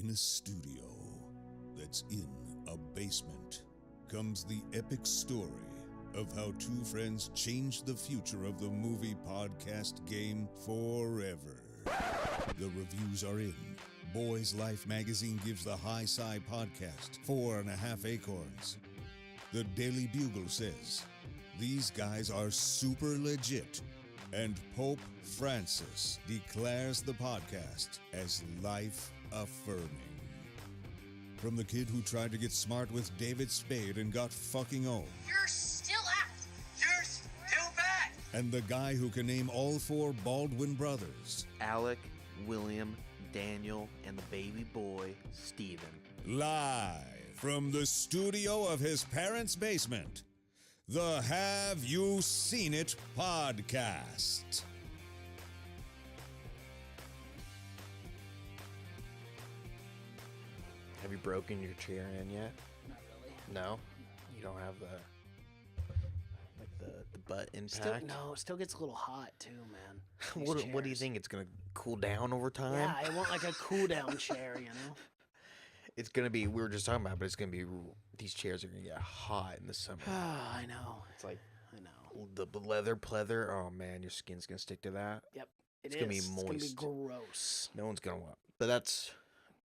In a studio that's in a basement comes the epic story of how two friends changed the future of the movie podcast game forever. The reviews are in. Boys Life magazine gives the High Sci podcast 4.5 acorns. The Daily Bugle says, these guys are super legit. And Pope Francis declares the podcast as life-affirming. From the kid who tried to get smart with David Spade and got fucking old. You're still at it. You're still bad. And the guy who can name all four Baldwin brothers. Alec, William, Daniel, and the baby boy, Stephen. Live from the studio of his parents' basement. The Have You Seen It podcast. Have you broken your chair in yet? Not really. No? You don't have the butt impact? It still gets a little hot too, man. What do you think? It's going to cool down over time? Yeah, I want like a cool down chair, you know? It's going to be, we were just talking about it, but it's going to be, these chairs are going to get hot in the summer. I know. It's like, I know. the leather pleather, oh man, your skin's going to stick to that. Yep. It's going to be moist. It's going to be gross. No one's going to want. But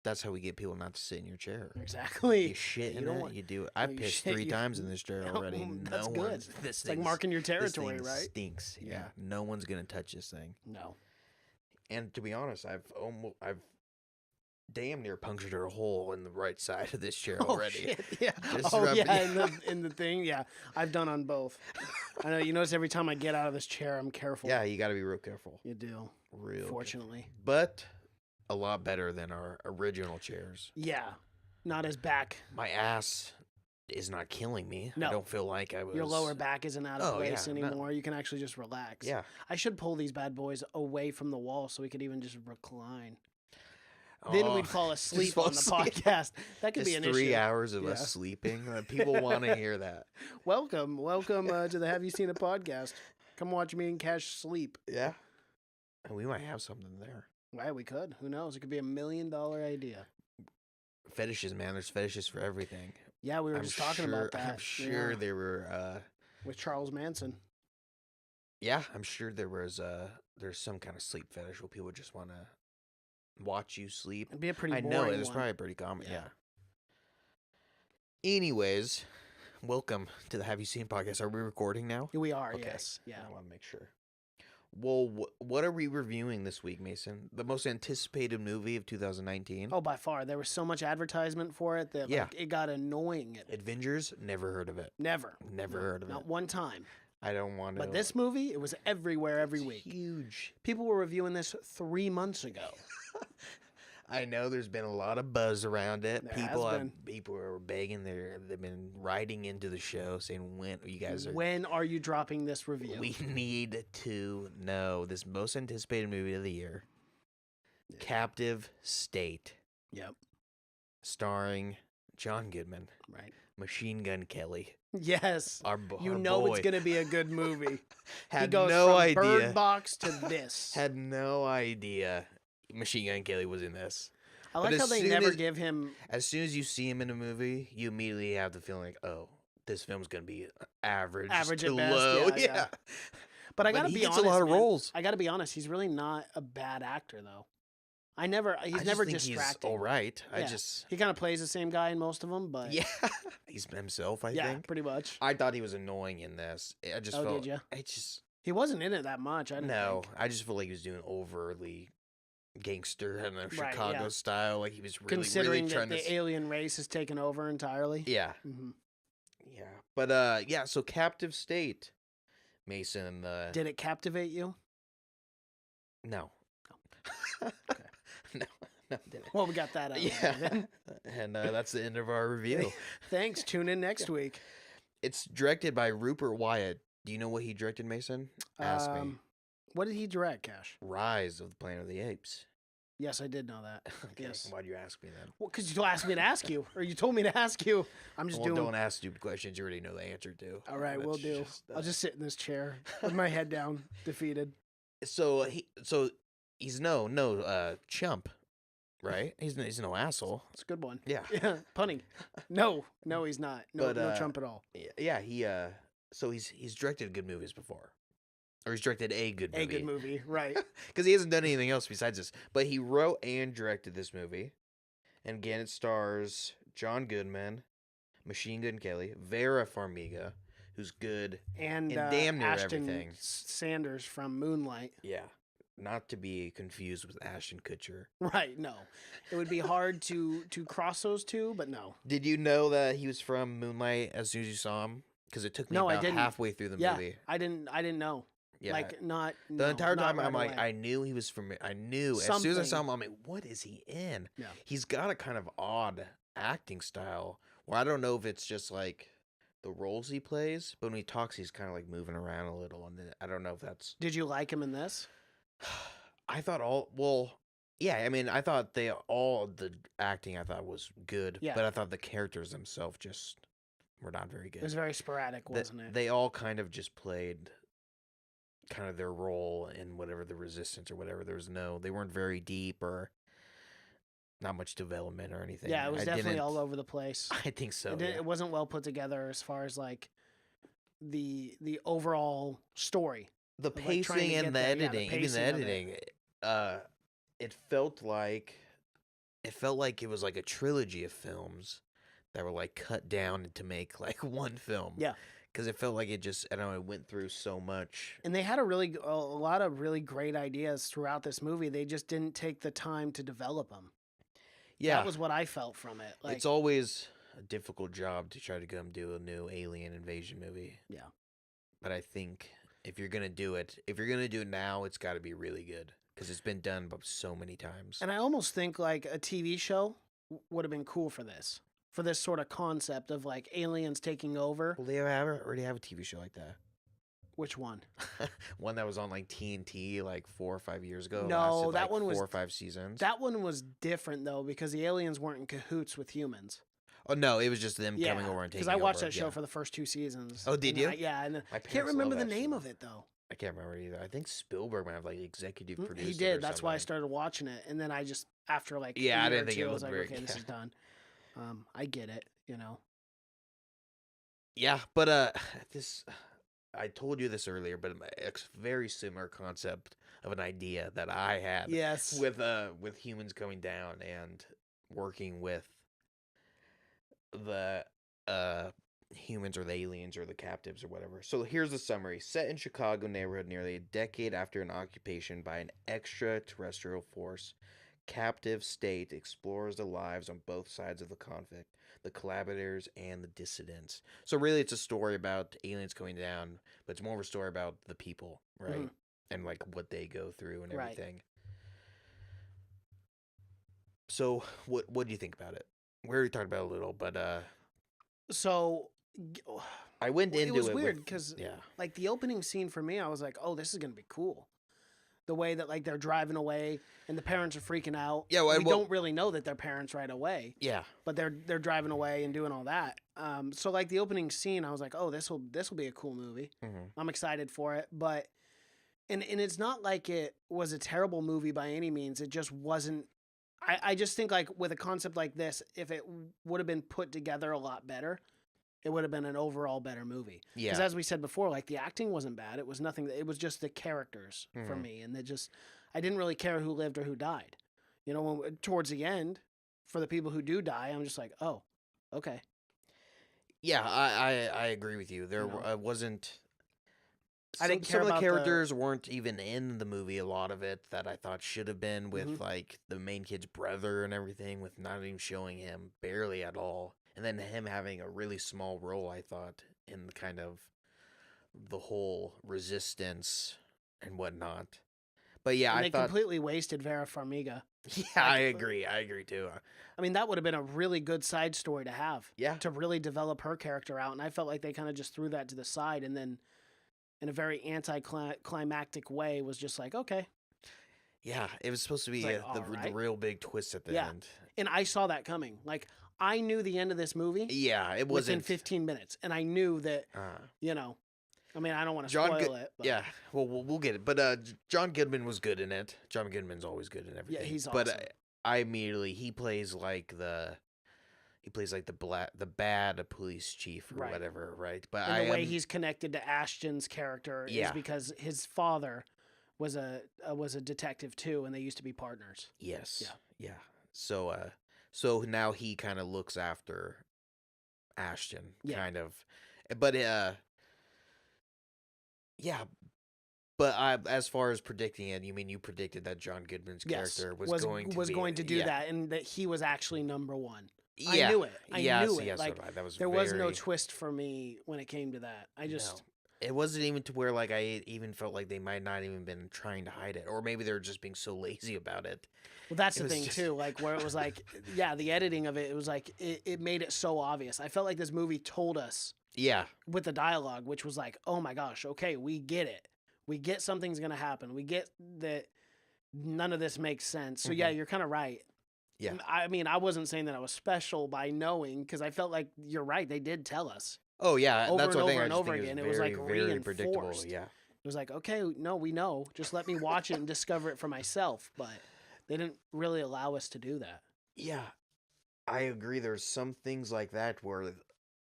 that's how we get people not to sit in your chair. Exactly. You shit in You don't it, want- you do it. I you pissed shit, 3 you- times in this chair already. That's good. One's, this It's like thing's- marking your this territory, thing right? Stinks. Yeah. Yeah. No one's gonna touch this thing. No. And to be honest, I've damn near punctured a hole in the right side of this chair already. Oh, shit. Yeah. Just Oh, rub- yeah. In the thing. Yeah. I've done on both. I know. You notice every time I get out of this chair, I'm careful. Yeah, you got to be real careful. You do. Real. Fortunately. Careful. But a lot better than our original chairs. Yeah. Not as back. My ass is not killing me. No. I don't feel like I was. Your lower back isn't out of Oh, place yeah, no. anymore. You can actually just relax. Yeah. I should pull these bad boys away from the wall so we could even just recline. Then we'd fall asleep fall on the asleep. podcast. That could Just be an 3 issue. hours of Yeah. us sleeping. People want to hear that. Welcome to the Have You Seen It podcast. Come watch me and Cash sleep. Yeah. And we might have something there. Well, we could. Who knows? It could be $1 million idea. Fetishes, man. There's fetishes for everything. Yeah, we were just talking about that. I'm sure Yeah. there were. With Charles Manson. Yeah, I'm sure there's some kind of sleep fetish where people just want to watch you sleep. It'd be a pretty I boring know it's one. probably pretty common. Yeah. Yeah. Anyways, welcome to the Have You Seen podcast. Are we recording now? We are, Okay. yes. Yeah. I want to make sure. Well, what are we reviewing this week, Mason? The most anticipated movie of 2019. Oh, by far. There was so much advertisement for it that Yeah. it got annoying. Avengers, never heard of it. Never. Never heard of Not it. one time. I don't want to. But this movie, it was everywhere every week. Huge. People were reviewing this 3 months ago. I know there's been a lot of buzz around it. There has been. People are begging. They've been writing into the show saying, "When you guys are? When are you dropping this review? We need to know this most anticipated movie of the year, Yeah. Captive State, Yep. starring John Goodman, Right. Machine Gun Kelly. Yes. Our You our know boy. it's going to be a good movie. Had He goes no from idea. Bird Box to this. Had no idea Machine Gun Kelly was in this. I but like how as they soon never as- give him. As soon as you see him in a movie, you immediately have the feeling like, oh, this film's gonna be average, Average to at best, low. yeah. But I But gotta he be gets honest. a lot of man. roles. I gotta be honest. He's really not a bad actor, though. He's I never just think distracting. He's all right. I Yeah. just He kind of plays the same guy in most of them, but yeah, he's himself. I yeah, think. pretty much. I thought he was annoying in this. I just Oh, felt. did ya? I just He wasn't in it that much. I didn't no. think. I just feel like he was doing overly gangster and the Right, Chicago yeah. style. Like he was really, Considering really trying that to. the alien race has taken over entirely. Yeah. hmm Yeah. But yeah. So Captive State, Mason. Did it captivate you? No. Okay. No. No. it didn't. Well, we got that out. Yeah. Then. And that's the end of our review. Thanks. Tune in next week. It's directed by Rupert Wyatt. Do you know what he directed, Mason? Ask me. What did he direct, Cash? Rise of the Planet of the Apes. Yes, I did know that. Okay. Yes. Why'd you ask me then? Well, because you asked me to ask you, or you told me to ask you. I'm just Well, doing. don't ask stupid questions you already know the answer to. All right, we'll That's do. I'll just sit in this chair with my head down, defeated. So he's no chump. right? He's no asshole. It's a good one. Yeah. Yeah, punning. No, he's not. No, But, no Trump at all. Yeah, so he's directed good movies before. Or he's directed a good movie. A good movie, right. Because he hasn't done anything else besides this. But he wrote and directed this movie. And again, it stars John Goodman, Machine Gun Kelly, Vera Farmiga, who's good And in damn near Ashton everything. Sanders from Moonlight. Yeah. Not to be confused with Ashton Kutcher. Right, no. It would be hard to cross those two, but no. Did you know that he was from Moonlight as soon as you saw him? Because it took me No, I about didn't. halfway through the Yeah, movie. I didn't know. Yeah. Like, not... The no, entire not time, right I'm like, away. I knew he was from. I knew as soon as I saw him, I'm like, what is he in? Yeah. He's got a kind of odd acting style. Where I don't know if it's just like the roles he plays, but when he talks, he's kind of like moving around a little, and then I don't know if that's. Did you like him in this? I thought yeah. I mean, I thought the acting I thought was good, Yeah. but I thought the characters themselves just were not very good. It was very sporadic, wasn't it? They all kind of just played kind of their role in whatever the resistance or whatever. They weren't very deep or not much development or anything. Yeah, it was definitely all over the place. I think so. It wasn't well put together as far as like the overall story. The of, like, trying to pacing get and the there. Yeah, the editing, even the pacing of it. editing, it felt like it was like a trilogy of films that were like cut down to make like one film. Yeah. Because it felt like it just, I don't know, it went through so much. And they had a lot of really great ideas throughout this movie. They just didn't take the time to develop them. Yeah. That was what I felt from it. Like, It's always a difficult job to try to come do a new alien invasion movie. Yeah. But I think if you're going to do it now, it's got to be really good. Because it's been done so many times. And I almost think like a TV show would have been cool for this sort of concept of like aliens taking over. Well, they already have a TV show like that. Which one? One that was on like TNT like 4 or 5 years ago. No, lasted, that like, one was 4 or 5 seasons. That one was different though because the aliens weren't in cahoots with humans. Oh no, it was just them coming over and taking because I watched over. that show for the first 2 seasons. Oh, did And you? yeah, and My I can't parents remember love the that name show. of it though. I can't remember either. I think Spielberg might have like executive produced. He it did. or That's why I something. started watching it, and then I just after like Yeah, I a year didn't or think it two, I was looked like, very- okay, this yeah. is done. I get it, you know. Yeah, but I told you this earlier, but it's a very similar concept of an idea that I had. Yes. With humans going down and working with the humans or the aliens or the captives or whatever. So here's the summary. Set in Chicago neighborhood nearly a decade after an occupation by an extraterrestrial force, captive state explores the lives on both sides of the conflict, the collaborators and the dissidents. So really it's a story about aliens going down, but it's more of a story about the people, right? Mhm. And like what they go through and Right. everything. So what do you think about it? We already talked about it a little, but So g- I went Well, it into was it weird with- 'cause yeah. like the opening scene for me, I was like, oh, this is gonna be cool. The way that like they're driving away and the parents are freaking out. Yeah, well, we don't really know that they're parents right away, Yeah. but they're driving away and doing all that. So like the opening scene, I was like, oh, this will be a cool movie. Mm-hmm. I'm excited for it, but and it's not like it was a terrible movie by any means. It just wasn't. I just think like with a concept like this, if it would have been put together a lot better, it would have been an overall better movie. Because Yeah. as we said before, like the acting wasn't bad. It was nothing. It was just the characters for Mhm. me, and I didn't really care who lived or who died. You know, towards the end, for the people who do die, I'm just like, oh, okay. Yeah, I agree with you. There You know? wasn't. I didn't some care of the about characters weren't even in the movie. A lot of it that I thought should have been with Mhm. like the main kid's brother and everything, with not even showing him barely at all, and then him having a really small role. I thought in kind of the whole resistance and whatnot. But yeah, And I they thought. completely wasted Vera Farmiga. Yeah, I agree. I agree too. I mean, that would have been a really good side story to have. Yeah. To really develop her character out. And I felt like they kind of just threw that to the side and then in a very anticlimactic way was just like, okay. Yeah, it was supposed to be It's like, the alright. real big twist at the Yeah. end. And I saw that coming. Like, I knew the end of this movie Yeah, it within wasn't. 15 minutes. And I knew that, you know, I mean, I don't want to John spoil Good- it. But Yeah, well, we'll get it. But John Goodman was good in it. John Goodman's always good in everything. he's But awesome. he plays like the bad police chief or Right. whatever, right? But And the way he's connected to Ashton's character is Yeah. because his father was a detective too, and they used to be partners. Yes. Yeah. Yeah. So now he kind of looks after Ashton, Yeah. kind of. But yeah. But as far as predicting it, you mean you predicted that John Goodman's Yes, character was going to do yeah. that, and that he was actually number one. Yeah. I knew it. I Yes, knew it. yes, Like, right. That was there was no very- twist for me when it came to that. I just No. It wasn't even to where like I even felt like they might not even been trying to hide it, or maybe they were just being so lazy about it. well, that's It the was thing just- too. Like where it was like, yeah, the editing of it. It was like it made it so obvious. I felt like this movie told us Yeah. with the dialogue, which was like, oh my gosh, okay, we get it. We get something's gonna happen. We get that none of this makes sense. So yeah, you're kind of right. Yeah. I mean, I wasn't saying that I was special by knowing, because I felt like you're right. They did tell us. Oh yeah, Over that's and one thing over I and just over think again. is It was, like, very predictable. reinforced. Yeah. It was like, okay, no, we know. Just let me watch it and discover it for myself. But they didn't really allow us to do that. Yeah. I agree. There's some things like that where,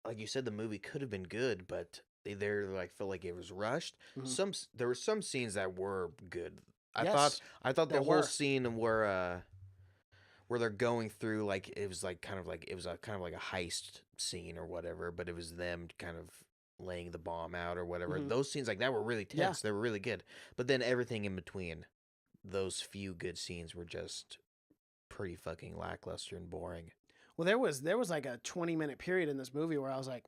like you said, the movie could have been good, but they like felt like it was rushed. Mhm. There were some scenes that were good. I Yes, thought the there whole were. scene where they're going through, like it was like kind of like a heist scene or whatever, but it was them kind of laying the bomb out or whatever. Mhm. Those scenes like that were really Yeah. tense. They were really good. But then everything in between those few good scenes were just pretty fucking lackluster and boring. Well, there was like a 20-minute period in this movie where I was like,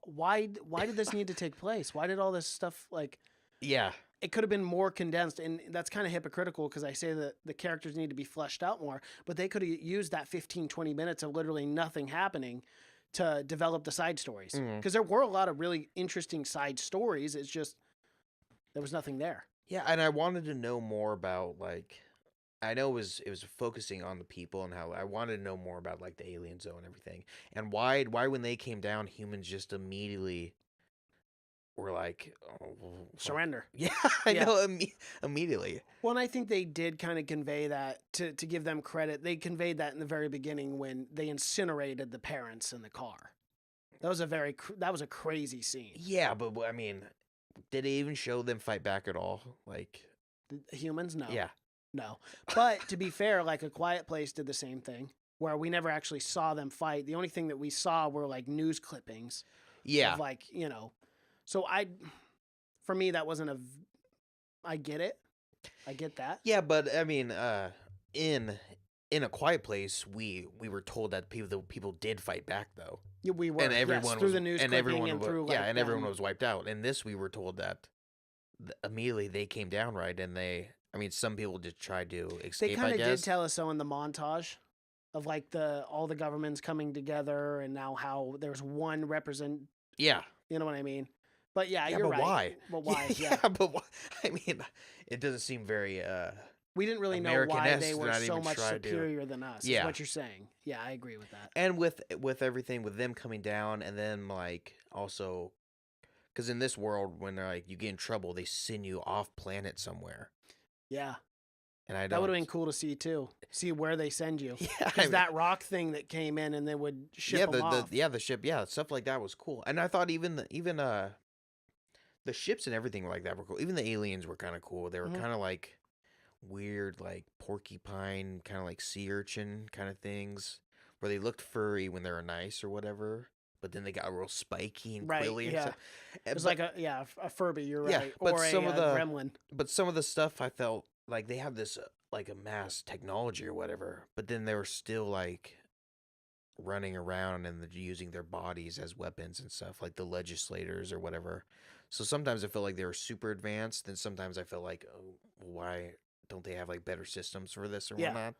why did this need to take place? Why did all this stuff, like, Yeah. it could have been more condensed? And that's kind of hypocritical, because I say that the characters need to be fleshed out more, but they could have used that 15-20 minutes of literally nothing happening to develop the side stories, Mhm. because there were a lot of really interesting side stories. It's just there was nothing there. Yeah, and I wanted to know more about, like, I know it was focusing on the people and how I wanted to know more about like the alien zone and everything. And why when they came down, humans just immediately were like, oh, well, fuck. Surrender. Yeah, I Yeah. know immediately. Well, and I think they did kind of convey that, to give them credit. They conveyed that in the very beginning when they incinerated the parents in the car. That was a crazy scene. Yeah, but I mean, did it even show them fight back at all? Like, The humans, no. yeah. No. But to be fair, like A Quiet Place did the same thing, where we never actually saw them fight. The only thing that we saw were like news clippings. Yeah. Of, like, so for me, that wasn't I get it. I get that. Yeah, but I mean, in A Quiet Place, we were told that the people did fight back though. Yeah, we were. And everyone through was, the news and clipping everyone and was, through, yeah, like, and everyone them. was wiped out. In this, we were told that immediately they came down, right? And I mean, some people just tried to They escape. kind I of guess. did tell us so in the montage of like all the governments coming together, and now how there's one Yeah. you know what I mean? But yeah, Yeah, you're but right. why? But why? Yeah, Yeah. but why? I mean, it doesn't seem very. We didn't really know why American-esque they to were not so even much try to- superior than us. Yeah. Is what you're saying. Yeah, I agree with that. And with everything, with them coming down, and then like also, because in this world, when they're like you get in trouble, they send you off planet somewhere, Yeah. and I That would don't. have been cool to see too. See where they send you. Yeah, I Because mean- that rock thing that came in and they would ship yeah, them off. the ship, yeah, stuff like that was cool. And I thought even the ships and everything like that were cool. Even the aliens were kind of cool. They were Mhm. kind of like weird, like porcupine, kind of like sea urchin kind of things, where they looked furry when they were nice or whatever, but then they got real spiky and Right, quilly and yeah. stuff. It was But- like a Furby, you're Yeah, right. but Or some a of the- gremlin. But some of the stuff I felt like they have this like a mass technology or whatever, but then they were still like running around and using their bodies as weapons and stuff, like the legislators or whatever. So sometimes I felt like they were super advanced, then sometimes I felt like, oh, why don't they have like better systems for this or Yeah. whatnot?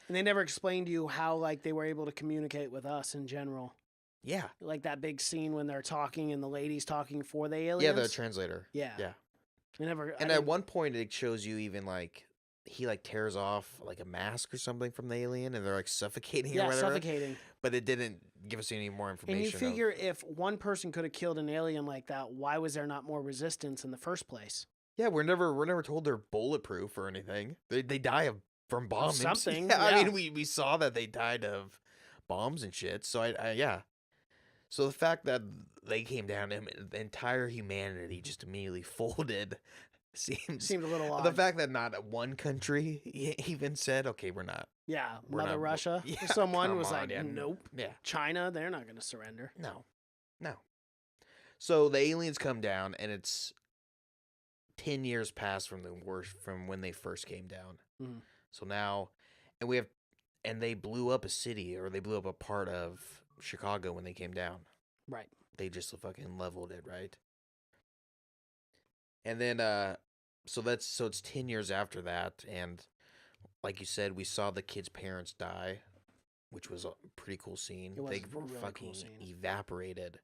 And they never explained to you how like they were able to communicate with us in general. Yeah, Like that big scene when they're talking and the lady's talking for the yeah, aliens. the translator. Yeah. Yeah. They never. And at one point it shows you even like he like tears off like a mask or something from the alien and they're like suffocating or yeah, whatever. suffocating. But it didn't give us any more information. And you of- figure if one person could have killed an alien like that, why was there not more resistance in the first place? Yeah, we're never told they're bulletproof or anything. They die of from bombs. something, Yeah, I yeah. mean, we saw that they died of bombs and shit. So yeah. So the fact that they came down and the entire humanity just immediately folded seems. Seemed a little The odd. fact that not one country even said, "Okay, we're not." Yeah, We're Mother not- Russia. Yeah, Someone come was on, like, yeah, nope. Yeah, China, they're not going to surrender. no. So the aliens come down, and it's 10 years past from from when they first came down. Mhm. So now, and they blew up a city, or they blew up a part of Chicago when they came down. Right. They just fucking leveled it, right? And then, so it's 10 years after that, and like you said, we saw the kids' parents die, which was a pretty cool scene. It was They a were really cool fucking scene. evaporated.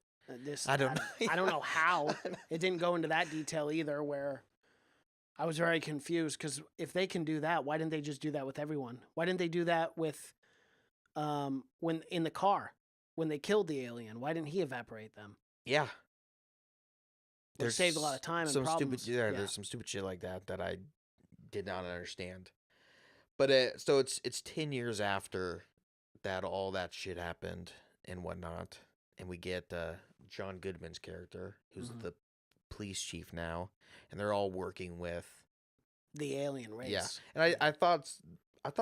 I don't know. I don't know how. It didn't go into that detail either, where I was very confused, because if they can do that, why didn't they just do that with everyone? Why didn't they do that with when in the car when they killed the alien? Why didn't he evaporate them? Yeah. Which saved a lot of time and some problems. stupid. Yeah, Yeah. there's some stupid shit like that I did not understand. But so it's 10 years after that all that shit happened and whatnot, and we get John Goodman's character, who's Mhm. the police chief now, and they're all working with. The alien race. Yeah, and I thought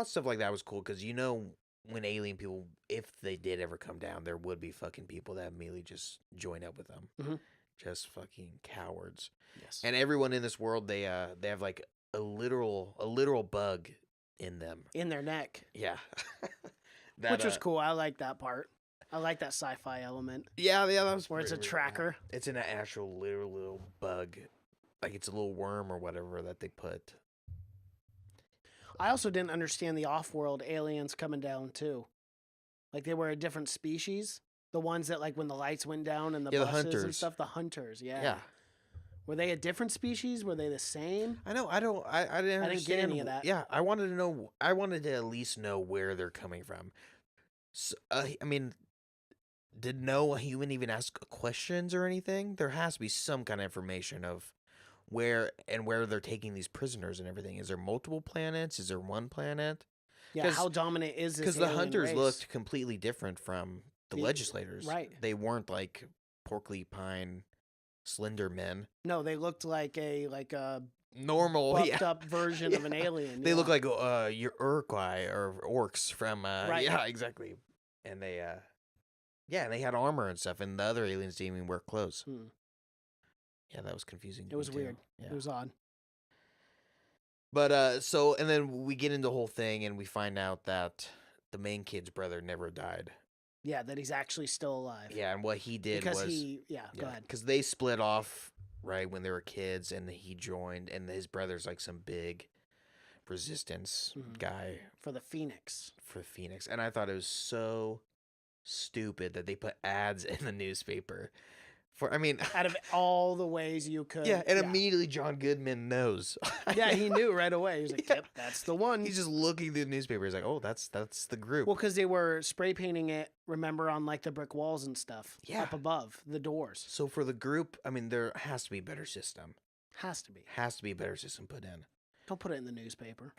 stuff like that was cool, because when alien people, if they did ever come down, there would be fucking people that immediately just join up with them, Mhm. just fucking cowards. Yes. And everyone in this world, they have like a literal bug in them. In their neck, Yeah, which was cool. I like that part. I like that sci-fi element Yeah, that was where it's a pretty- tracker. It's an actual literal little bug, like it's a little worm or whatever that they put. I also didn't understand the off-world aliens coming down too. Like they were a different species. The ones that, like, when the lights went down and the Yeah, the buses and hunters. stuff, the hunters. Yeah. Yeah. Were they a different species? Were they the same? I know. I didn't understand. didn't get any of that. Yeah, I wanted to know. I wanted to at least know where they're coming from. So, I mean, did no human even ask questions or anything? There has to be some kind of information of where they're taking these prisoners and everything. Is there multiple planets? Is there one planet? Yeah. 'Cause- How dominant is this? Because the alien hunters race? looked completely different from the The- legislators. right. They weren't like porkly pine, slender men. No, they looked like a Normal. buffed Yeah. up version of an alien. They look yeah. like your Uruguay or orcs from Right. yeah, exactly. And they and they had armor and stuff, and the other aliens didn't even wear clothes. Hmm. Yeah, that was confusing. to It me, was too. weird. Yeah. It was odd. But and then we get into the whole thing, and we find out that the main kid's brother never died. Yeah, that he's actually still alive. Yeah, and what he did because was go ahead. because they split off right when they were kids, and he joined, and his brother's like some big resistance Mhm. guy For the Phoenix. for Phoenix, and I thought it was so stupid that they put ads in the newspaper for. I mean, Out of all the ways you could. yeah, and immediately John Goodman knows. Yeah, he knew right away. He was like, Yeah. "Yep, that's the one." He's just looking through the newspaper. He's like, "Oh, that's the group." Well, because they were spray painting it, remember, on like the brick walls and stuff. Yeah. Up above the doors. So for the group, I mean, there has to be a better system. Has to be. Has to be a better system put in. Don't put it in the newspaper.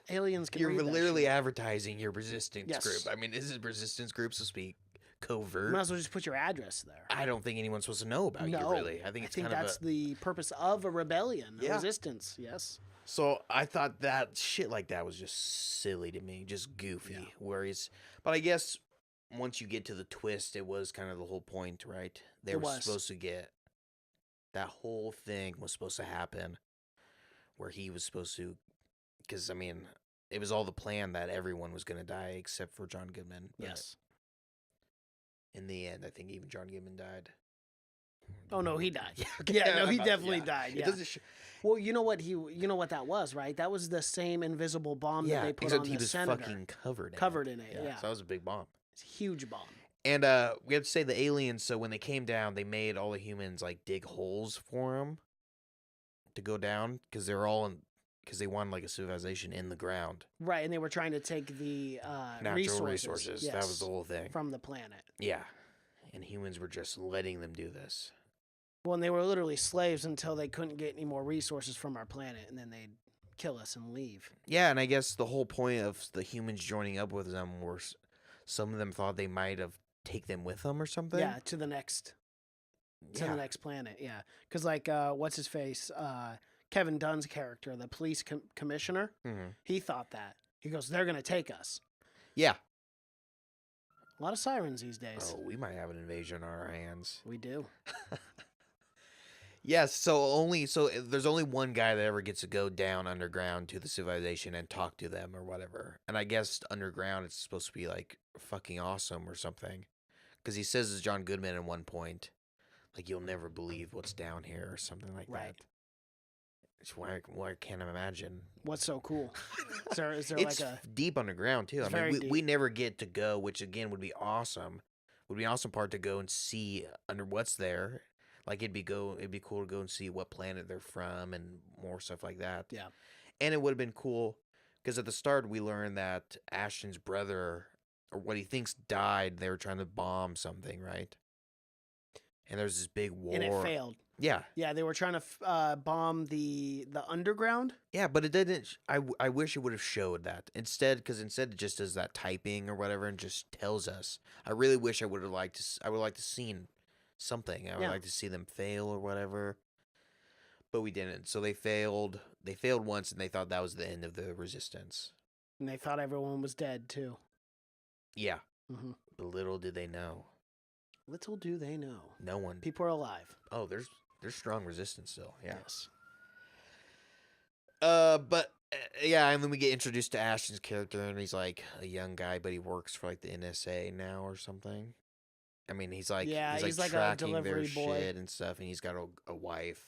Aliens can You're read that literally shit. advertising your resistance Yes. group. I mean, is this resistance group supposed to be You covert? might as well just put your address there. I don't think anyone's supposed to know about you, really. I think it's kind that's of a... the purpose of a rebellion, a Yeah. resistance. Yes. So I thought that shit like that was just silly to me, just goofy. Yeah. But I guess once you get to the twist, it was kind of the whole point, right? They It were was. supposed to get... That whole thing was supposed to happen where he was supposed to... Because, I mean, it was all the plan that everyone was going to die except for John Goodman. but Yes. In the end, I think even John Goodman died. Oh no, he died. Yeah, Yeah, no, he about- definitely yeah. died. It Yeah. doesn't Well, you know what that was, right? That was the same invisible bomb that they put except on he the was senator. fucking covered in Covered it. in it, yeah. So that was a big bomb. It's a huge bomb. And we have to say the aliens, so when they came down, they made all the humans like dig holes for them to go down because they wanted like a civilization in the ground. Right, and they were trying to take the Natural resources. That was yes, the whole thing. from the planet. Yeah. And humans were just letting them do this. Well, and they were literally slaves until they couldn't get any more resources from our planet, and then they'd kill us and leave. Yeah, and I guess the whole point of the humans joining up with them was some of them thought they might have take them with them or something. Yeah, to the next planet. Yeah, because like what's his face, Kevin Dunn's character, the police commissioner, he thought that. He goes, they're gonna take us. Yeah. A lot of sirens these days. Oh, we might have an invasion on our hands. We do. Yes, so there's only one guy that ever gets to go down underground to the civilization and talk to them or whatever. And I guess underground it's supposed to be like fucking awesome or something. Because he says it's John Goodman at one point, like you'll never believe what's down here or something like that. It's why I can't imagine. What's so cool? Is there It's like a deep underground too. It's I mean, very we deep. never get to go, which again would be awesome. Would be an awesome part to go and see under what's there. Like it'd be cool to go and see what planet they're from and more stuff like that. Yeah. And it would have been cool because at the start we learned that Ashton's brother, or what he thinks died, they were trying to bomb something, right? And there's this big war. and it failed. Yeah. Yeah, they were trying to bomb the underground. Yeah, but it didn't. I wish it would have showed that instead, because instead it just does that typing or whatever and just tells us. I really wish I would have liked to. I would like to seen something. I would Yeah. like to see them fail or whatever. But we didn't. So they failed. They failed once, and they thought that was the end of the resistance. And they thought everyone was dead too. Yeah. Mm-hmm. But little did they know. Little do they know, No one. people are alive. Oh, there's strong resistance still. Yeah. Yes. Yeah, and then we get introduced to Ashton's character, and he's like a young guy, but he works for like the NSA now or something. I mean, he's like he's like a tracking their delivery boy. shit and stuff, and he's got a wife.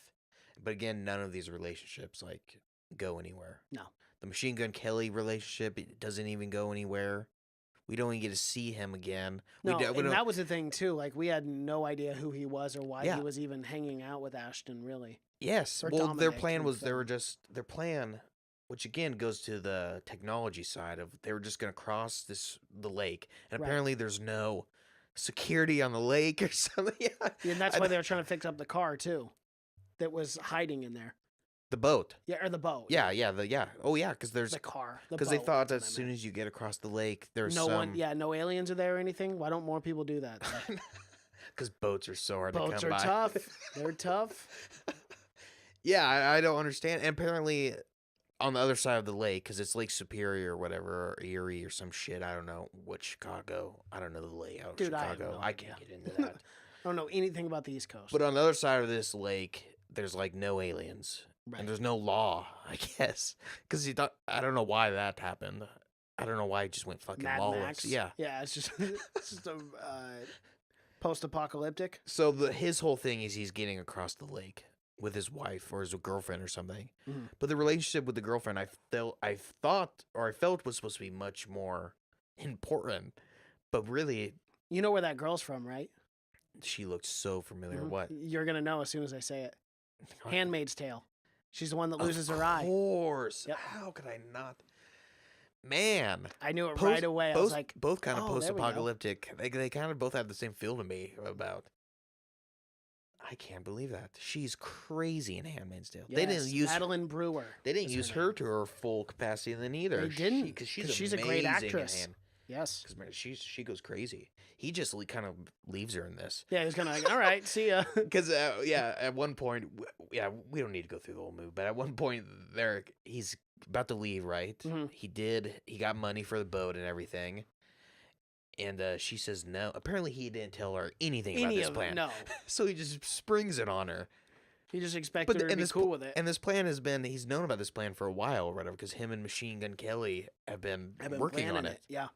But again, none of these relationships like go anywhere. No. The Machine Gun Kelly relationship, it doesn't even go anywhere. We don't even get to see him again. No, we and don't- that was the thing too. Like we had no idea who he was or why Yeah. he was even hanging out with Ashton. Really. Yes. Or Well, their Dominic plan in was film. their plan, which again goes to the technology side of they were just going to cross the lake, and Right. apparently there's no security on the lake or something. Yeah. And that's I why don't- they were trying to fix up the car too, that was hiding in there. The boat. Yeah, or the boat. Yeah, yeah. Oh yeah, because there's The car. because they thought as soon as you get across the lake, there's no some one. Yeah, no aliens are there or anything. Why don't more people do that? because boats are so hard Boats to are come by. tough. They're tough. Yeah, I don't understand. And apparently, on the other side of the lake, because it's Lake Superior or whatever, or Erie or some shit. I don't know what Chicago. I don't know the layout of Dude, I have Chicago. no I idea. can't get into that. I don't know anything about the East Coast. But on the other side of this lake, there's like no aliens. Right. And there's no law, I guess. Because I don't know why that happened. I don't know why he just went fucking Mad lawless. Max. Yeah. Yeah, it's just a post-apocalyptic. So his whole thing is he's getting across the lake with his wife or his girlfriend or something. Mhm. But the relationship with the girlfriend, I felt was supposed to be much more important. But really, You know where that girl's from, right? she looked so familiar. Mhm. What? You're gonna know as soon as I say it. Handmaid's Tale. She's the one that loses her Of eye. course. Yep. How could I not? Man. I knew it right away. I was like, both kind of "Oh, there we go." post-apocalyptic. They kind of both have the same feel to me about. I can't believe that she's crazy in handmaid's tale. They didn't yes, use Madeline Brewer. they didn't is her use name. her to her full capacity then either. They didn't, because 'cause she's a great actress. Yes. Because she goes crazy. He just kind of leaves her in this. Yeah, he's kind of like, all right, see ya. Because at one point, we don't need to go through the whole movie, but at one point he's about to leave, right? Mhm. He got money for the boat and everything, and she says no. Apparently, he didn't tell her anything about Any this of plan. it. No. So he just springs it on her. He just expected her to be cool with it. And this plan he's known about this plan for a while or whatever, because him and Machine Gun Kelly have been I've been working on planning it. Yeah.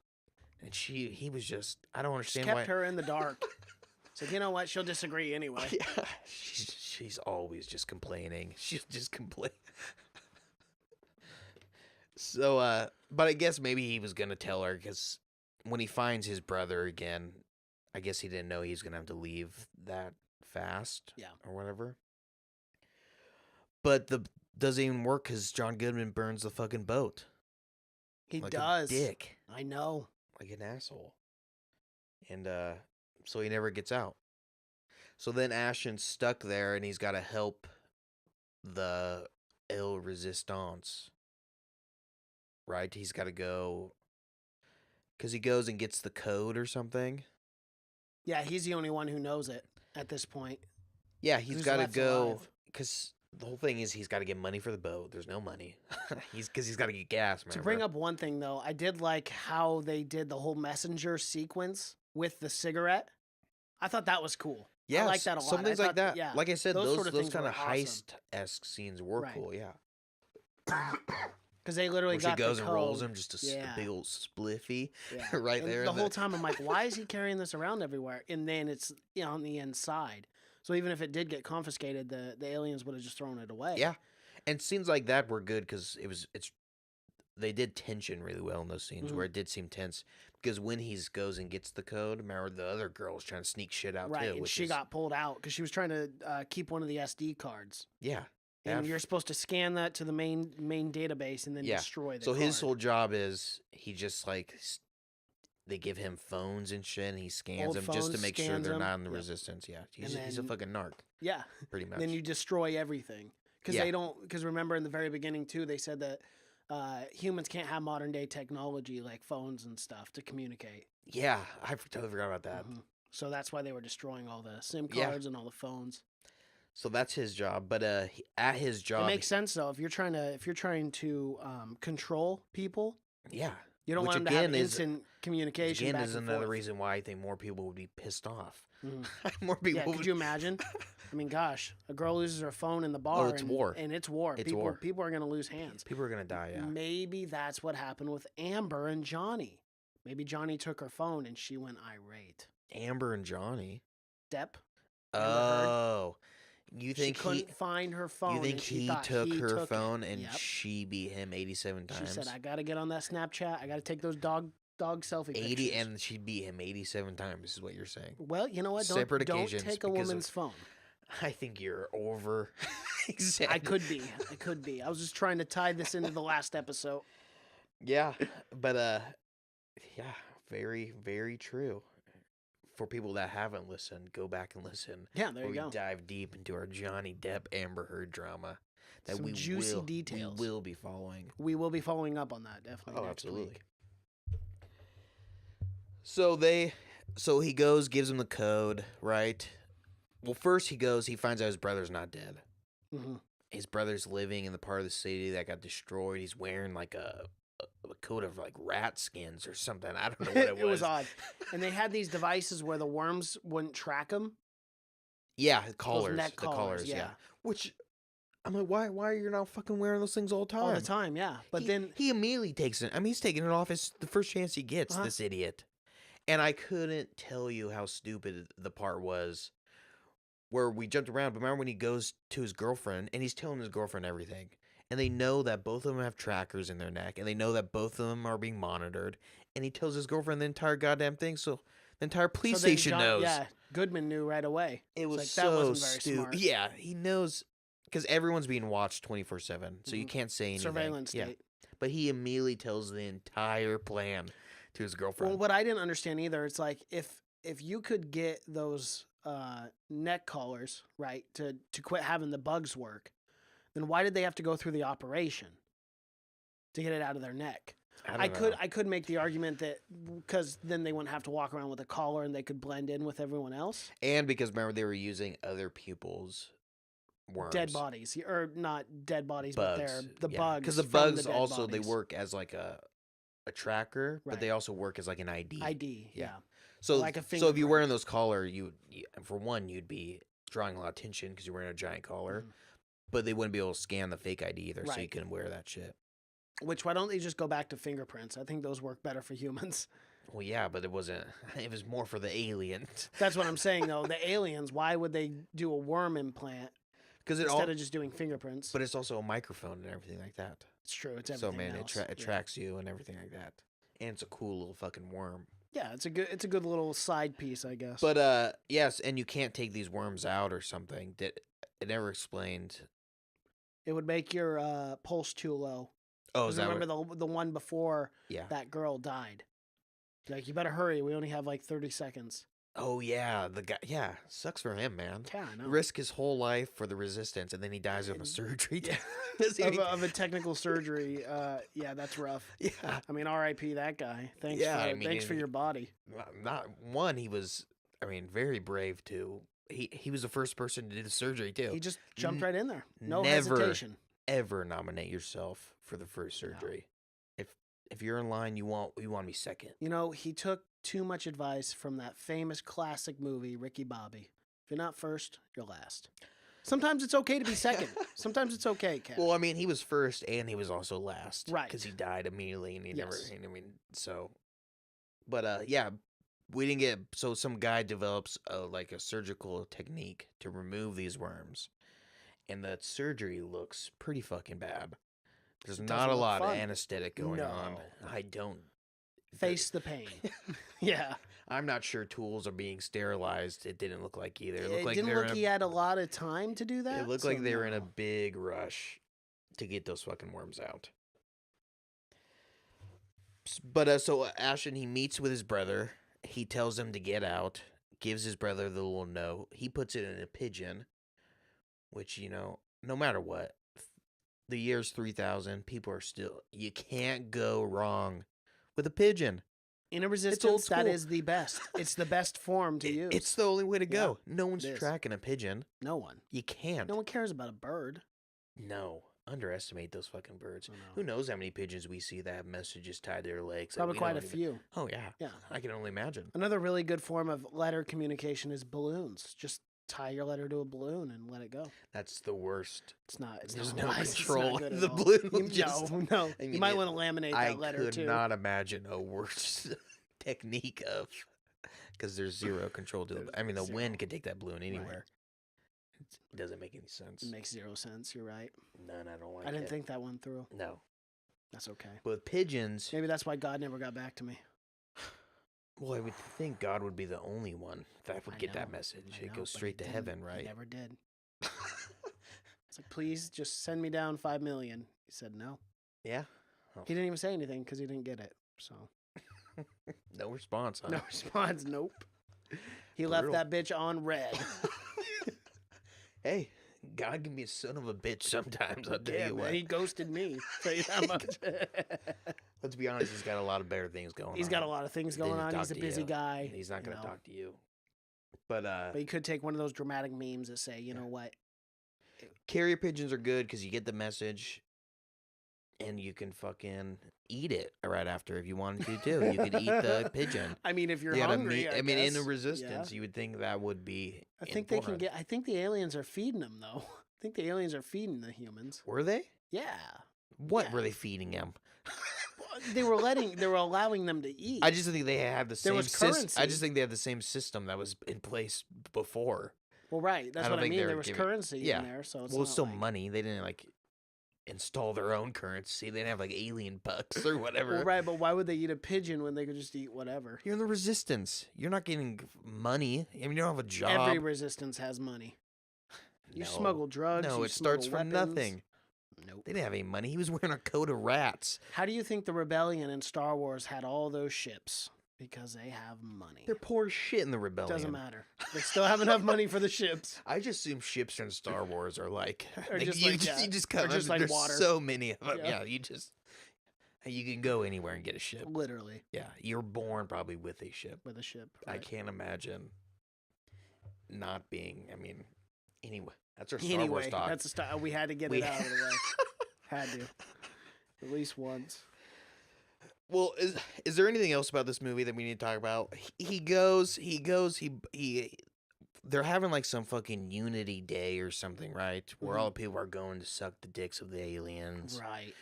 And he was just, I don't Just understand kept why. her in the dark. So you know what? She'll disagree anyway. Yeah, she's always just complaining. She'll just complain. So, but I guess maybe he was gonna tell her because when he finds his brother again, I guess he didn't know he was gonna have to leave that fast. Yeah. Or whatever. But doesn't even work because John Goodman burns the fucking boat. He Like does. a dick. I know. Like an asshole. And so he never gets out. So then Ashton's stuck there and he's got to help the El Resistance. right? He's got to go because he goes and gets the code or something. Yeah, he's the only one who knows it at this point. Yeah, he's Who's got to left go alive. because the whole thing is he's got to get money for the boat. There's no money. He's got to get gas. To bring up one thing though, I did like how they did the whole messenger sequence with the cigarette. I thought that was cool. Yeah, I like that a lot. Some things like that. Yeah, Like I said, those those sort of those things kind were of awesome. heist-esque scenes were Right. cool. Yeah. Because they literally Where she got goes the and code. rolls him just a Yeah. big old spliffy Yeah. right And there. the whole time I'm like, why is he carrying this around everywhere? And then it's on the inside. So even if it did get confiscated, the aliens would have just thrown it away. Yeah, and scenes like that were good because they did tension really well in those scenes where it did seem tense because when he goes and gets the code, remember the other girl was trying to sneak shit out Right, too. and which she is, got pulled out because she was trying to keep one of the SD cards. yeah. And you're supposed to scan that to the main database and then destroy the So card. his whole job is he just like they give him phones and shit, and he scans Old them just to phones, make sure scans they're them. not in the Yep. resistance. Yeah, And he's a then- fucking narc, Yeah. pretty much. Then you destroy everything. Because Yeah. they don't, because remember in the very beginning too, they said that humans can't have modern day technology like phones and stuff to communicate. Yeah, I totally forgot about that. Mhm. So that's why they were destroying all the SIM Yeah. cards and all the phones. So that's his job. But at his It job, makes sense though. If you're trying to control people, yeah. you don't Which want them to have again is- instant communication. Again, back is and another forth. reason why I think more people would be pissed off. Mhm. More people. Yeah, would... could you imagine? I mean, gosh, a girl loses her phone in the bar. it's and, war. And it's war. It's people, war. People are going to lose hands. People are gonna die. Yeah. Maybe that's what happened with Amber and Johnny. Maybe Johnny took her phone and she went irate. Amber and Johnny. Depp. Amber Heard. Oh, you think she couldn't find her phone. You think and she he thought took her took it. phone and Yep. she beat him 87 She times? said, "I got to get on that Snapchat. I got to take those dog selfie 80 pictures." and she beat him 87 times is what you're saying. Well, you know what? Separate Don't occasions take a because of- woman's phone. I think you're over. I could be. I could be. I was just trying to tie this into the last episode. Yeah, but yeah, very very true. For people that haven't listened, go back and listen. Yeah, there where you go. we dive deep into our Johnny Depp Amber Heard drama that Some we juicy will, details. we will be following. We will be following up on that definitely. Oh, next absolutely. Week. So he goes, gives him the code, right? Well, first he finds out his brother's not dead. Mm-hmm. His brother's living in the part of the city that got destroyed. He's wearing like a coat of like rat skins or something. I don't know what it was. It was odd. And they had these devices where the worms wouldn't track them. Yeah, collars. neck The collars, collars, yeah. yeah. Which I'm like, why are you not fucking wearing those things all the time? All the time, yeah. But then he immediately takes it. I mean, he's taking it off the first chance he gets. Uh-huh. This idiot. And I couldn't tell you how stupid the part was where we jumped around. But remember when he goes to his girlfriend and he's telling his girlfriend everything, and they know that both of them have trackers in their neck, and they know that both of them are being monitored, and he tells his girlfriend the entire goddamn thing, so the entire police so then station John- knows. Yeah, Goodman knew right away. It was like, so that wasn't very stupid. smart. Yeah, he knows because everyone's being watched 24/7, so you Mhm. can't say anything. Surveillance Yeah, state. but he immediately tells the entire plan to his girlfriend. Well, what I didn't understand either, it's like if you could get those neck collars right to quit having the bugs work, then why did they have to go through the operation to get it out of their neck? I could make the argument that because then they wouldn't have to walk around with a collar and they could blend in with everyone else. and because remember they were using other people's worms, Dead bodies, or not dead bodies, bugs, but they're the yeah. bugs. Because the from bugs dead also bodies. they work as like a tracker, but Right. they also work as like an ID. ID, Yeah. yeah. So like a so if you're fingerprint. wearing those collar, you for one you'd be drawing a lot of attention because you're wearing a giant collar, Mhm. but they wouldn't be able to scan the fake ID either, so you Right. couldn't wear that shit. Which why don't they just go back to fingerprints? I think those work better for humans. Well, yeah, but it wasn't. It was more for the aliens That's what I'm saying though. The aliens, why would they do a worm implant because instead of just doing fingerprints? But it's also a microphone and everything like that. It's true. It's So everything man, else. it Yeah. tracks you and everything like that, and it's a cool little fucking worm. Yeah, it's a good little side piece, I guess. But yes, and you can't take these worms out or something. That it never explained. it would make your pulse too low. Oh, 'Cause is that remember what? the one before Yeah. that girl died? Like, you better hurry. We only have like 30 seconds. Oh yeah, the guy. Yeah, sucks for him, man. Yeah, I know. Risk his whole life for the resistance, and then he dies of a surgery. Yeah. of a technical surgery. Yeah, that's rough. Yeah, I mean, R.I.P. that guy. Thanks. Yeah, for, I mean, thanks for your body. not one. He was, I mean, very brave too. He was the first person to do the surgery too. He just jumped right in there. No never, hesitation. Ever nominate yourself for the first surgery. If you're in line, you want to be second. You know, he took too much advice from that famous classic movie, Ricky Bobby. If you're not first, you're last. Sometimes it's okay to be second. Sometimes it's okay, Kat. Well, I mean, he was first and he was also last. Right. Because he died immediately and he never, Yes. I mean, so. But, yeah, we didn't get, so some guy develops like a surgical technique to remove these worms. And the surgery looks pretty fucking bad. There's It not doesn't a look lot of fun. anesthetic going on. No. I don't. Face the pain. Yeah. I'm not sure tools are being sterilized. It didn't look like either. It looked It like didn't they're look in he had a lot of time to do that. It looked so like they were in a no. big rush to get those fucking worms out. But so Ashton, he meets with his brother. He tells him to get out. Gives his brother the little note. He puts it in a pigeon, which, you know, no matter what, the year's 3000. People are still. You can't go wrong with a pigeon. In a old resistance, that school. is the best. It's the best form to use. It's the only way to go. Yeah, No one's it is. tracking a pigeon. No one. You can't. No one cares about a bird. No. Underestimate those fucking birds. I know. Who knows how many pigeons we see that have messages tied to their legs? that Probably we quite don't a even- few. Oh, yeah. Yeah. I can only imagine. Another really good form of letter communication is balloons. Just tie your letter to a balloon and let it go. That's the worst. It's not. It's There's not no wise. It's control. not good at The all. balloon will You- just- No. I You mean, might want to laminate I that letter could too. not imagine a worse technique of, because there's zero control to it. I mean, the Zero. wind could take that balloon anywhere. It doesn't make any sense. It makes zero sense. You're right. None. I don't like I didn't it. think that one through. No. That's okay. But with pigeons, Maybe that's why God never got back to me. well, I would think God would be the only one that would I get that know, message. I It know, goes but straight he to didn't. heaven, right? He never did. It's like, please just send me down 5 million. He said no. Yeah. He didn't even say anything because he didn't get it. So No response, huh? no response. Nope. He left Brutal. that bitch on red. Hey, God can be a son of a bitch sometimes. I'll tell Yeah, you man, what. he ghosted me. Tell you that much. Let's be honest, he's got a lot of better things going on. He's got a lot of things He didn't going on. talk He's a to busy you. guy. He's not you going to know. talk to you. But But he could take one of those dramatic memes that say, you know what? carrier pigeons are good because you get the message and you can fucking eat it right after if you wanted to too. You could eat the pigeon. I mean, if you're You gotta hungry, meet- I mean, in the guess. resistance, Yeah. you would think that would be. I think they can important. get. I think the aliens are feeding them though. I think the aliens are feeding the humans. Were they? Yeah. What Yeah. were they feeding him? They were allowing them to eat. I just think they have the There same was system. I currency. just think they have the same system that was in place before. Well, right. That's don't what I think mean. they There were was giving- currency yeah. in there, so it's Well, it's not still like- money. They didn't like install their own currency. They didn't have like alien bucks or whatever. Well, right, but why would they eat a pigeon when they could just eat whatever? You're in the resistance. You're not getting money. I mean, you don't have a job. Every resistance has money. You No. smuggle drugs. No, you it starts smuggle from weapons. nothing. Nope. They didn't have any money. He was wearing a coat of rats. How do you think the rebellion in Star Wars had all those ships? Because they have money. They're poor as shit in the rebellion. Doesn't matter. They still have enough money for the ships. I just assume ships in Star Wars are like, Or like, just you, like, just, yeah, you just or come. just like there's water. so many of them. Yeah. Yeah, you can go anywhere and get a ship. Literally, Yeah, you're born probably with a ship. with a ship. I right. can't imagine not being. I mean, anyway, that's our Star Wars Anyway, talk. that's a we had to get We- it out of the way. Had to. At least once. Well, is there anything else about this movie that we need to talk about? He goes. They're having like some fucking unity day or something, right? Where all the people are going to suck the dicks of the aliens. Right.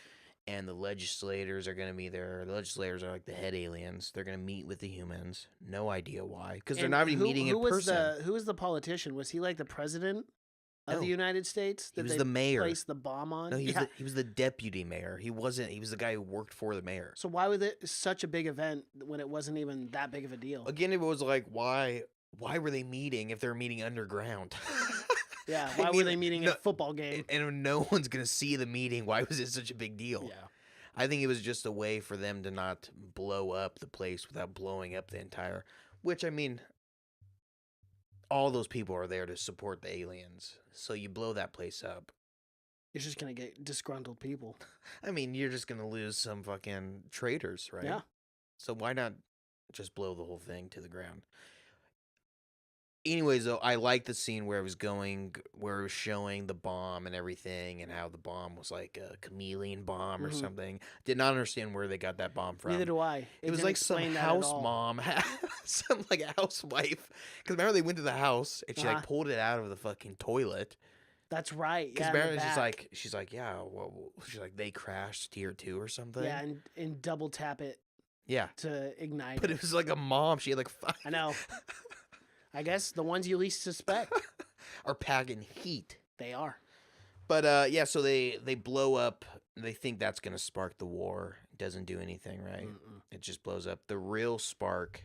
And the legislators are going to be there. The legislators are like the head aliens. They're going to meet with the humans. No idea why. Because they're And not even meeting in was person. who was the politician? Was he like the president of No. the United States? He that was they the mayor. Placed the bomb on. No, he was, Yeah. he was the deputy mayor. He wasn't. He was the guy who worked for the mayor. So why was it such a big event when it wasn't even that big of a deal? Again, it was like, why were they meeting if they're meeting underground? Yeah. I Why were mean, they meeting no- at a football game? And if no one's going to see the meeting, why was it such a big deal? Yeah. I think it was just a way for them to not blow up the place without blowing up the entire. Which, I mean, all those people are there to support the aliens. So you blow that place up. You're just gonna get disgruntled people. I mean, you're just gonna lose some fucking traitors, right? Yeah. So why not just blow the whole thing to the ground? Anyways, though, I like the scene where it was showing the bomb and everything, and how the bomb was like a chameleon bomb or something. Did not understand where they got that bomb from. Neither do I. It was like some house mom, some like housewife. Because remember, they went to the house and she like pulled it out of the fucking toilet. That's right. Because apparently she's like, yeah, well, she's like, they crashed tier 2 or something. Yeah, and double tap it. Yeah. To ignite. But it was like a mom. She had like 5. I know. I guess the ones you least suspect are packing heat. They are. But yeah, so they blow up. They think that's gonna spark the war. It doesn't do anything, right? It just blows up. The real spark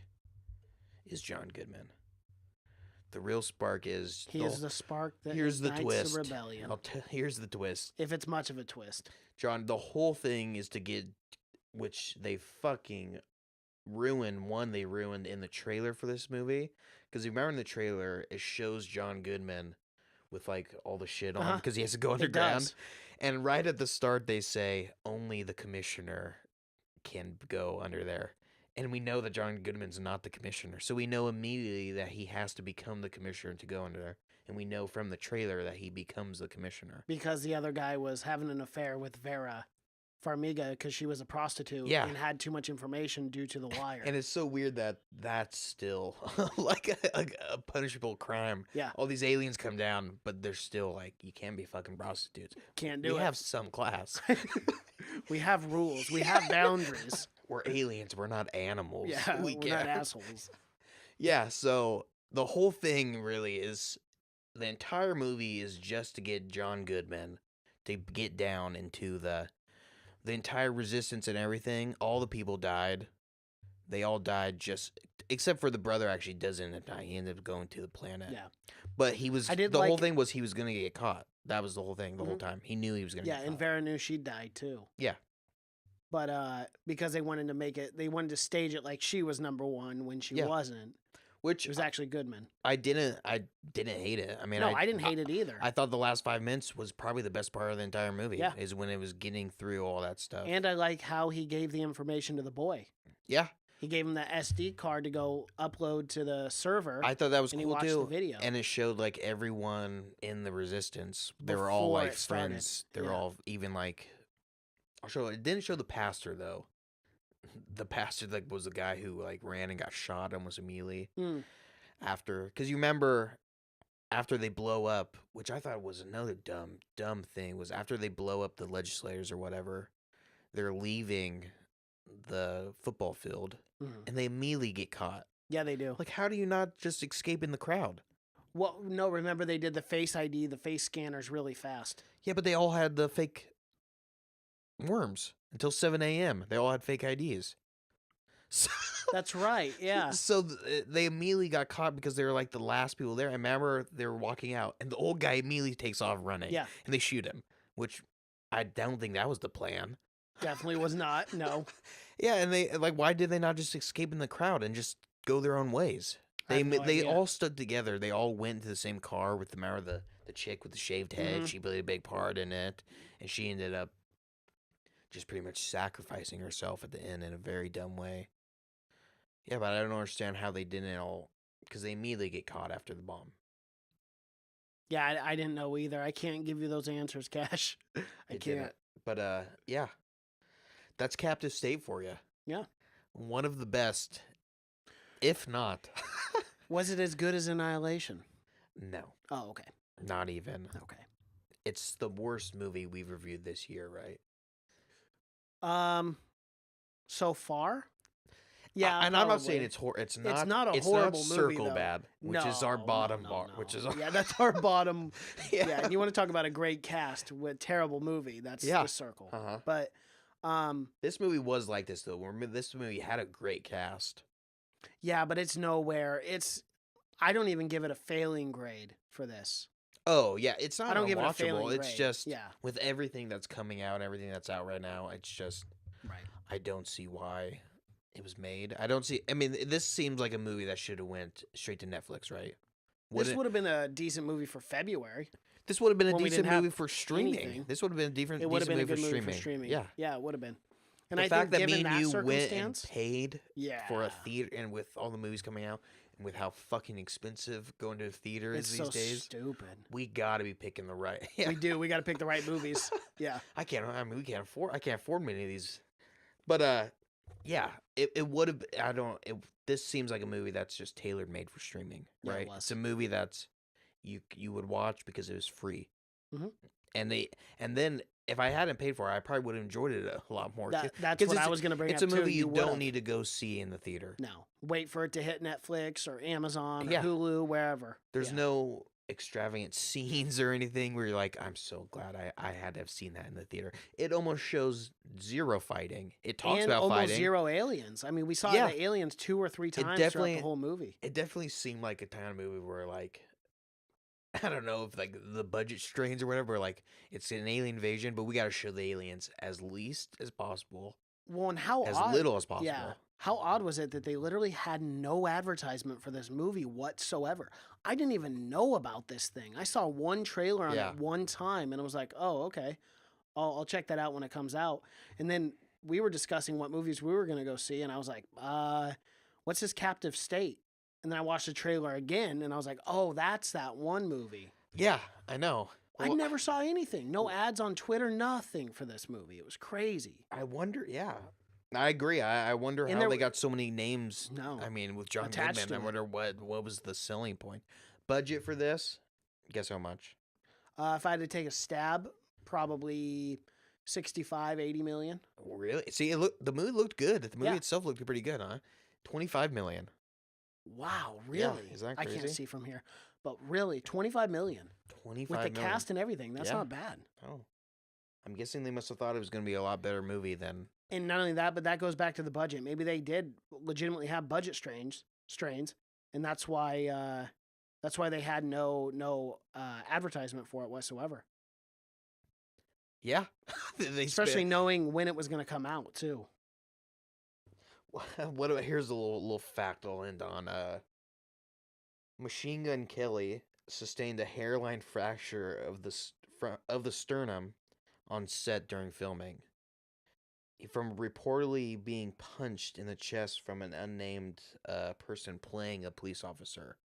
is John Goodman. The real spark is he is the spark that here's the twist. The rebellion. Here's the twist. If it's much of a twist, John, the whole thing is to get, which they fucking ruined. One, they ruined in the trailer for this movie. Because you remember in the trailer, it shows John Goodman with like all the shit on because he has to go underground. And right at the start, they say only the commissioner can go under there. And we know that John Goodman's not the commissioner. So we know immediately that he has to become the commissioner to go under there. And we know from the trailer that he becomes the commissioner. Because the other guy was having an affair with Vera Farmiga because she was a prostitute and had too much information due to the wire. And it's so weird that that's still like a punishable crime. Yeah. All these aliens come down, but they're still like, you can't be fucking prostitutes. Can't do it. We have some class. We have rules. We have boundaries. We're aliens. We're not animals. Yeah, we're not assholes. Yeah, so the whole thing really is, the entire movie is just to get John Goodman to get down into the entire resistance and everything. All the people died. They all died except for the brother actually doesn't end up dying. He ended up going to the planet. Yeah. But whole thing was he was going to get caught. That was the whole thing the whole time. He knew he was going to get caught. Yeah, and Vera knew she died too. Yeah. But because they wanted to stage it like she was number one when she wasn't. Which it was actually Goodman. I didn't hate it. I mean, no, I didn't hate it either. I thought the last 5 minutes was probably the best part of the entire movie. Yeah. Is when it was getting through all that stuff. And I like how he gave the information to the boy. Yeah. He gave him the SD card to go upload to the server. I thought that was cool too. He watched the video. And it showed like everyone in the resistance. They were all like friends. They were all even like. I'll show. It didn't show the pastor though. The pastor like was the guy who like ran and got shot almost immediately. After, because you remember after they blow up, which I thought was another dumb thing, was after they blow up the legislators or whatever, they're leaving the football field and they immediately get caught. Yeah, they do. Like, how do you not just escape in the crowd? Well, no, remember they did the Face ID, the face scanners really fast. Yeah, but they all had the fake worms until 7 a.m. They all had fake IDs. So, that's right, yeah. So they immediately got caught because they were like the last people there. I remember they were walking out, and the old guy immediately takes off running. Yeah. And they shoot him, which I don't think that was the plan. Definitely was not, no. Yeah, and they, like, why did they not just escape in the crowd and just go their own ways? They all stood together. They all went to the same car with the chick with the shaved head. She played a big part in it, and she ended up just pretty much sacrificing herself at the end in a very dumb way. Yeah, but I don't understand how they didn't all, because they immediately get caught after the bomb. Yeah, I didn't know either. I can't give you those answers, Cash. I can't. But yeah, that's Captive State for you. Yeah, one of the best, if not. Was it as good as Annihilation? No. Oh, okay. Not even. Okay. It's the worst movie we've reviewed this year, right? So far. Yeah, and probably. I'm not saying it's It's not a horrible movie. Circle Bad, which is our bottom bar. Which is yeah, that's our bottom. Yeah, and you want to talk about a great cast with terrible movie? That's The Circle. But this movie was like this though. This movie had a great cast. Yeah, but it's nowhere. I don't even give it a failing grade for this. Oh yeah, it's not. I don't give it a failing grade. It's just yeah. With everything that's coming out, everything that's out right now, it's just right. I don't see why it was made. I don't see. I mean, this seems like a movie that should have went straight to Netflix, right? This would have been a decent movie for February. This would have been a when we decent didn't have movie for streaming. anything. This would have been a decent It would have been a movie good for movie for streaming. streaming. Yeah. It would have been. And The I fact think that me given and that you went and circumstance, paid yeah, for a theater, and with all the movies coming out, and with how fucking expensive going to a theater it's is so these days, stupid. we gotta be picking the right. We do. We got to pick the right movies. Yeah. I mean, we can't afford. I can't afford many of these. But yeah, it would have. This seems like a movie that's just tailor made for streaming, Yeah, it right? was. It's a movie that's you would watch because it was free. Mhm. And then if I hadn't paid for it, I probably would have enjoyed it a lot more. That's 'Cause what it's I was going to bring It's up a movie too. you don't would've. need to go see in the theater. No. Wait for it to hit Netflix or Amazon or Yeah. Hulu, wherever. There's Yeah. no extravagant scenes or anything where you're like, I'm so glad I had to have seen that in the theater. It almost shows zero fighting. It talks and about almost fighting. zero aliens. I mean, we saw Yeah. the aliens 2 or 3 times throughout definitely- the whole movie. It definitely seemed like a kind of movie where, like, I don't know if like the budget strains or whatever, like it's an alien invasion, but we got to show the aliens as least as possible, Well, and how as odd, little as possible. Yeah. How odd was it that they literally had no advertisement for this movie whatsoever? I didn't even know about this thing. I saw one trailer on Yeah. it one time and I was like, oh, okay. I'll check that out when it comes out. And then we were discussing what movies we were going to go see. And I was like, what's this Captive State? And then I watched the trailer again and I was like, oh, that's that one movie. Yeah, I know. I never saw anything. No ads on Twitter, nothing for this movie. It was crazy. I wonder. Yeah, I agree. I wonder And how there- they got so many names. No. I mean, with John Attached Goodman, to I it. wonder what was the selling point. Budget for this? Guess how much? If I had to take a stab, probably 65, 80 million. Really? See, the movie looked good. The movie Yeah. itself looked pretty good, huh? 25 million. Wow, Yeah, really? is that I can't crazy? see from here. But really, 25 million. 25 With the million. cast and everything. That's Yeah. not bad. Oh. I'm guessing they must have thought it was going to be a lot better movie than. And not only that, but that goes back to the budget. Maybe they did legitimately have budget strains, and that's why they had no advertisement for it whatsoever. Yeah. They Especially knowing when it was going to come out too. What about, here's a little fact I'll end on. Machine Gun Kelly sustained a hairline fracture of the sternum on set during filming from reportedly being punched in the chest from an unnamed person playing a police officer.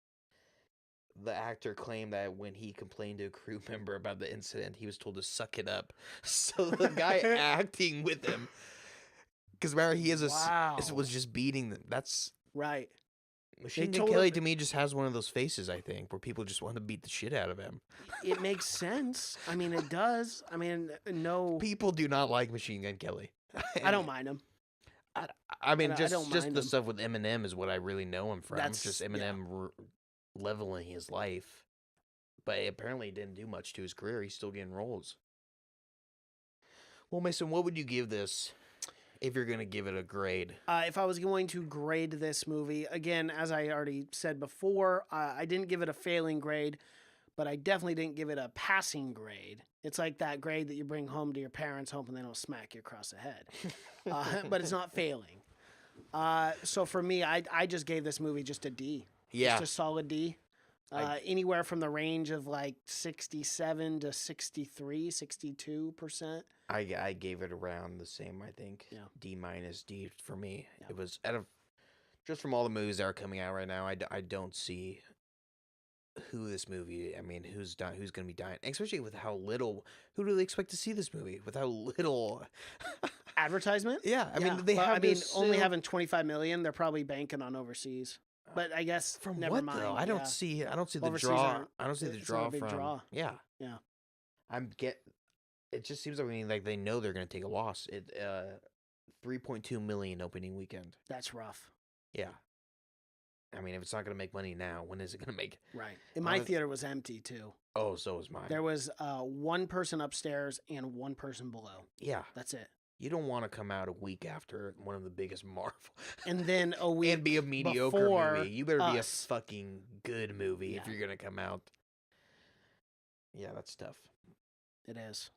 The actor claimed that when he complained to a crew member about the incident, he was told to suck it up. So the guy acting with him, because remember he Wow. was just beating them. That's Right. Machine Gun told Kelly him- to me just has one of those faces, I think, where people just want to beat the shit out of him. It makes sense. I mean, it does. I mean, no, People do not like Machine Gun Kelly. I don't mind him. I mean, I just don't just mind the him. stuff with Eminem is what I really know him from. That's- Just yeah. Eminem leveling his life, but apparently it didn't do much to his career. He's still getting roles. Well, Mason, what would you give this if you're gonna give it a grade? If I was going to grade this movie, again, as I already said before, I didn't give it a failing grade, but I definitely didn't give it a passing grade. It's like that grade that you bring home to your parents hoping they don't smack you across the head. But it's not failing. So for me, I just gave this movie just a D. Yeah, Just a solid D. Anywhere from the range of like 67 to 63, 62%. I gave it around the same. I think Yeah. D minus D for me. Yeah. It was out of just from all the movies that are coming out right now. I don't see who this movie. I mean, who's going to be dying, especially with how little. Who do they expect to see this movie with how little? Advertisement? Yeah, I Yeah, mean, they but, have. I mean, this only sale- having 25 million, they're probably banking on overseas. But I guess from never what mind. though? I yeah. don't see. I don't see the Overseas draw. aren't- I don't see the it's not a draw big from. draw. Yeah, Yeah. It just seems like they know they're going to take a loss. 3.2 million opening weekend. That's rough. Yeah. I mean, if it's not going to make money now, when is it going to make? Right. And my Honest- theater was empty too. Oh, so is mine. There was one person upstairs and one person below. Yeah. That's it. You don't want to come out a week after one of the biggest Marvel And then a week and be a mediocre before movie. You better be a us. fucking good movie if Yeah. you're going to come out. Yeah, that's tough. It is.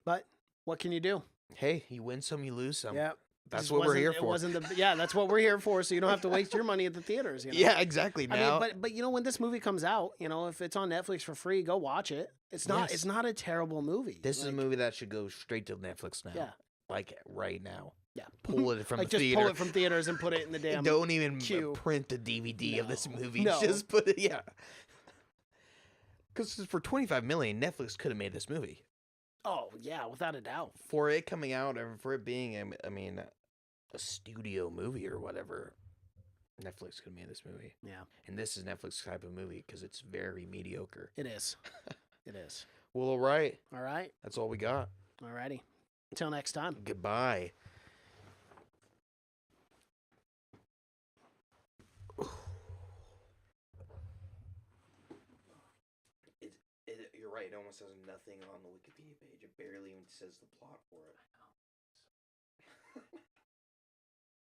But what can you do? Hey, you win some, you lose some. Yeah. That's what we're here for. It wasn't that's what we're here for. So you don't have to waste your money at the theaters. You know? Yeah, exactly. Now, I mean, but you know, when this movie comes out, you know, if it's on Netflix for free, go watch it. It's not a terrible movie. This is a movie that should go straight to Netflix now. Yeah. Like right now. Yeah. Pull it from like the just theater. pull it from theaters and put it in the damn Don't even queue. print a DVD of this movie. No. Just put it, yeah. Because for $25 million, Netflix could have made this movie. Oh yeah, without a doubt. For it coming out, or for it being, a studio movie or whatever, Netflix could have made this movie. Yeah. And this is Netflix type of movie because it's very mediocre. It is. It is. Well, all right. All right. That's all we got. All righty. Until next time. Goodbye. You're right. It almost has nothing on the Wikipedia page. It barely even says the plot for it.